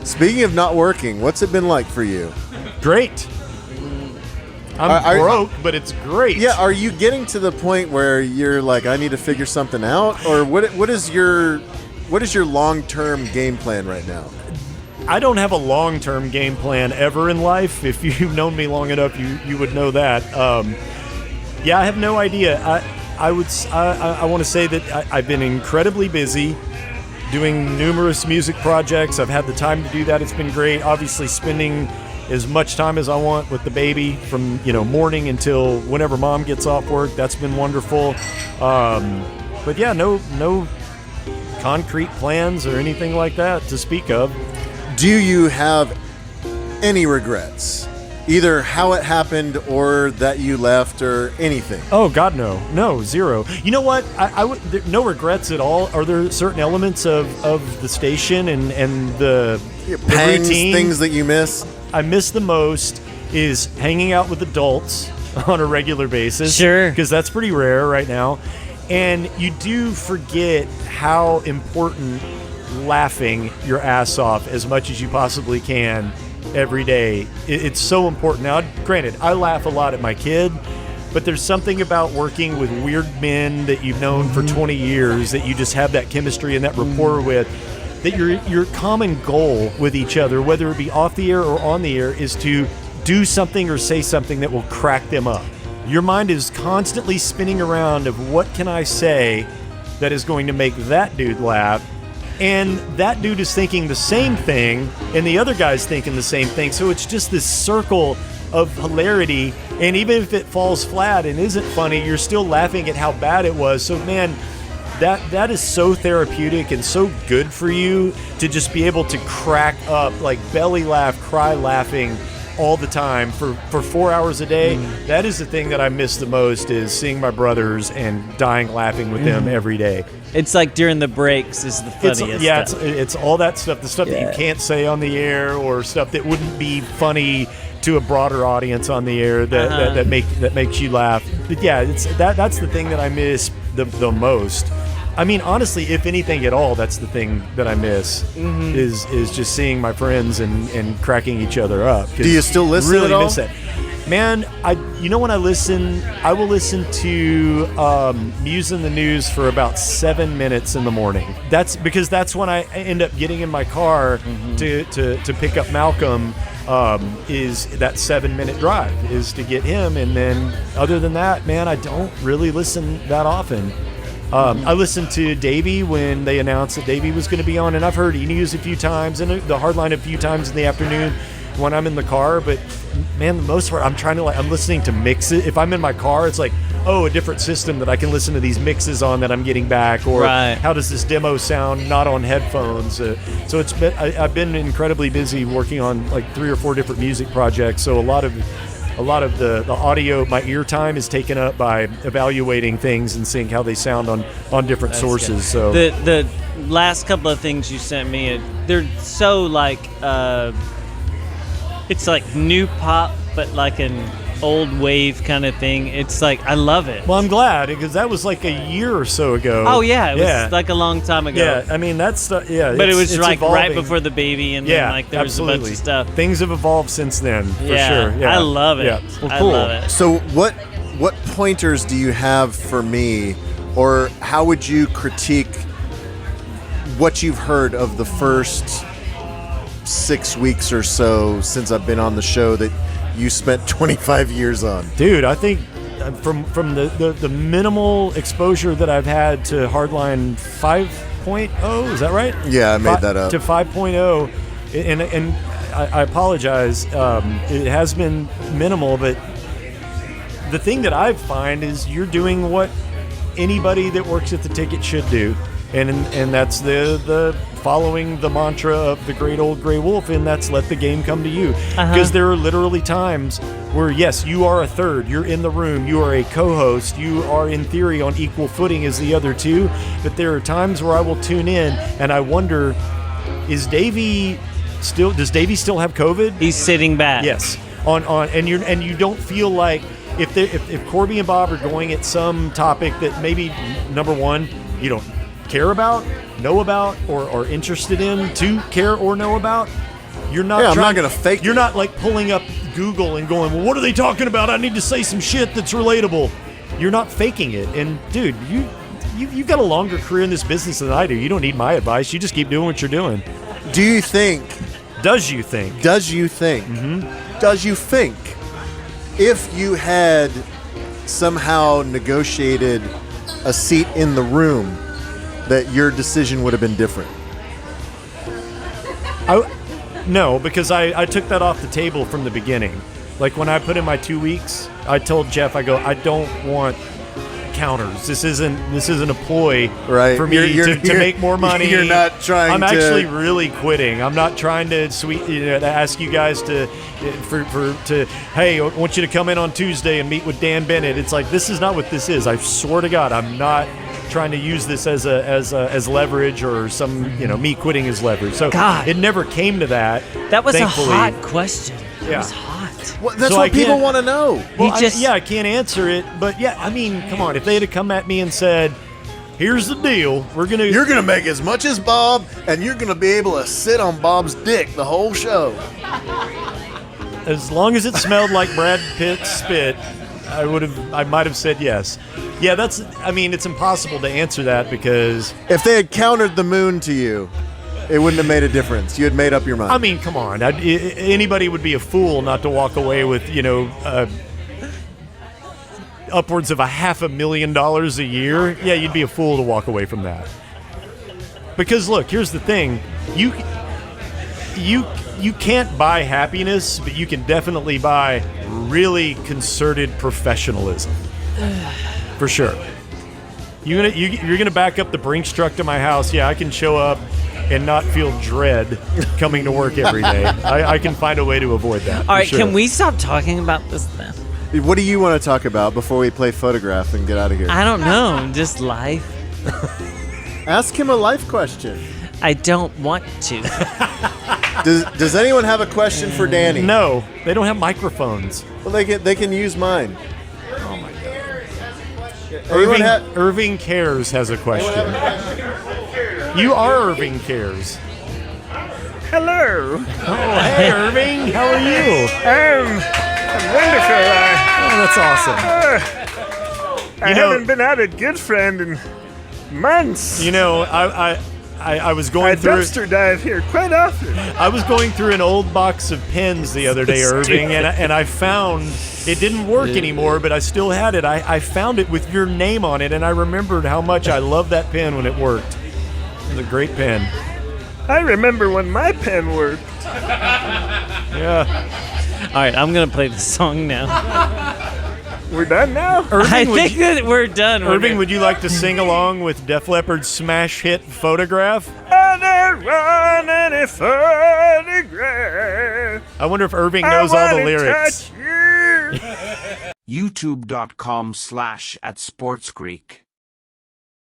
Speaking of not working, what's it been like for you? Great. I'm broke, but it's great. Yeah, are you getting to the point where you're like, I need to figure something out? Or what is your long-term game plan right now? I don't have a long-term game plan ever in life. If you've known me long enough, you would know that. I have no idea. I want to say that I've been incredibly busy doing numerous music projects. I've had the time to do that. It's been great. Obviously, spending as much time as I want with the baby from morning until whenever mom gets off work. That's been wonderful. But yeah, no concrete plans or anything like that to speak of. Do you have any regrets? Either how it happened or that you left or anything? Oh, God, no. No, zero. You know what? I would no regrets at all. Are there certain elements of the station and the pangs, routine? Things that you miss? I miss the most is hanging out with adults on a regular basis. Sure. Because that's pretty rare right now. And you do forget how important laughing your ass off as much as you possibly can every day. It's so important. Now, granted, I laugh a lot at my kid, but there's something about working with weird men that you've known for 20 years that you just have that chemistry and that rapport with, that your common goal with each other, whether it be off the air or on the air, is to do something or say something that will crack them up. Your mind is constantly spinning around of what can I say that is going to make that dude laugh. And that dude is thinking the same thing, and the other guy's thinking the same thing. So it's just this circle of hilarity. And even if it falls flat and isn't funny, you're still laughing at how bad it was. So, man, that is so therapeutic and so good for you to just be able to crack up, like belly laugh, cry laughing all the time for 4 hours a day. That is the thing that I miss the most, is seeing my brothers and dying laughing with them every day. It's like during the breaks is the funniest stuff. It's all that stuff, the stuff that you can't say on the air, or stuff that wouldn't be funny to a broader audience on the air that makes you laugh. But yeah, that's the thing that I miss the most. I mean, honestly, if anything at all, that's the thing that I miss is just seeing my friends and cracking each other up. Do you still listen really at all? miss it. Man, when I listen, I will listen to Muse in the News for about 7 minutes in the morning. That's because that's when I end up getting in my car to pick up Malcolm. Is that 7-minute drive is to get him, and then other than that, man, I don't really listen that often. I listened to Davey when they announced that Davey was going to be on, and I've heard E-News a few times and the Hardline a few times in the afternoon when I'm in the car. But man, the most part, I'm listening to mixes. If I'm in my car, it's like, a different system that I can listen to these mixes on that I'm getting back, or how does this demo sound not on headphones. So I've been incredibly busy working on like 3 or 4 different music projects. So a lot of the audio, my ear time is taken up by evaluating things and seeing how they sound on different sources. So the last couple of things you sent me, they're so like it's like new pop, but like an old wave kind of thing. It's like, I love it. Well, I'm glad, because that was like a year or so ago. Oh yeah, it was like a long time ago. Yeah, I mean that's but it was like evolving. right before the baby, and then like there was a bunch of stuff. Things have evolved since then, for sure. Yeah, I love it. Yeah. Well, I cool. love it. So what pointers do you have for me, or how would you critique what you've heard of the first 6 weeks or so since I've been on the show that you spent 25 years on? Dude, I think from the minimal exposure that I've had to Hardline 5.0, is that right? Yeah, I made that up. To 5.0, and I apologize. It has been minimal, but the thing that I find is you're doing what anybody that works at the ticket should do. And that's the following the mantra of the great old gray wolf, and that's let the game come to you. Because there are literally times where, yes, you are a third, you're in the room, you are a co-host, you are in theory on equal footing as the other two, but there are times where I will tune in and I wonder, does Davey still have COVID? He's sitting back. Yes. And you don't feel like if Corby and Bob are going at some topic that maybe, number one, you don't care about, know about, or are interested in to care or know about. You're not. Yeah, I'm not gonna fake You're it. not like pulling up Google and going, well, what are they talking about? I need to say some shit that's relatable. You're not faking it. And dude, you've got a longer career in this business than I do. You don't need my advice. You just keep doing what you're doing. Do you think? Does you think? Mm-hmm. Does you think if you had somehow negotiated a seat in the room that your decision would have been different? No, because I took that off the table from the beginning. Like when I put in my 2 weeks, I told Jeff, I go, I don't want counters. This isn't a ploy for me to make more money. You're not trying. I'm actually really quitting. I'm not trying to to ask you guys to hey, I want you to come in on Tuesday and meet with Dan Bennett. It's like, this is not what this is. I swear to God, I'm not trying to use this as leverage or some me quitting as leverage. So God. It never came to that. That was thankfully. a hot question. It Yeah. was hot. Well, that's So what I people can't- want to know. Well, He I can't answer it, but yeah, I mean, come on. If they had come at me and said, "Here's the deal, You're gonna make as much as Bob, and you're gonna be able to sit on Bob's dick the whole show." as long as it smelled like Brad Pitt's spit, I might have said yes. Yeah, it's impossible to answer that because If they had countered the moon to you, it wouldn't have made a difference. You had made up your mind. I mean, come on. Anybody would be a fool not to walk away with upwards of $500,000 a year. Yeah, you'd be a fool to walk away from that. Because look, here's the thing: you can't buy happiness, but you can definitely buy really concerted professionalism, for sure. You're gonna back up the Brinks truck to my house? Yeah, I can show up and not feel dread coming to work every day. I can find a way to avoid that. All right, sure. can we stop talking about this then? What do you want to talk about before we play photograph and get out of here? I don't know. Just life. Ask him a life question. I don't want to. Does anyone have a question for Danny? No, they don't have microphones. Well, they can use mine. Oh my God. Irving Cares has a question. You are Irving Cares. Hello. Oh, hey, Irving. How are you? I'm wonderful. Oh, that's awesome. I haven't been out at Good Friend in months. I was I going through. dumpster dive here quite often. I was going through an old box of pens the other day, Irving, and I found it didn't work anymore, but I still had it. I found it with your name on it, and I remembered how much I loved that pen when it worked. It was a great pen. I remember when my pen worked. Yeah. All right, I'm going to play the song now. We're done now? I think that we're done. Irving, would you like to sing along with Def Leppard's smash hit Photograph? I don't want any photograph. I wonder if Irving knows all the lyrics. Touch you. YouTube.com/@SportsGreek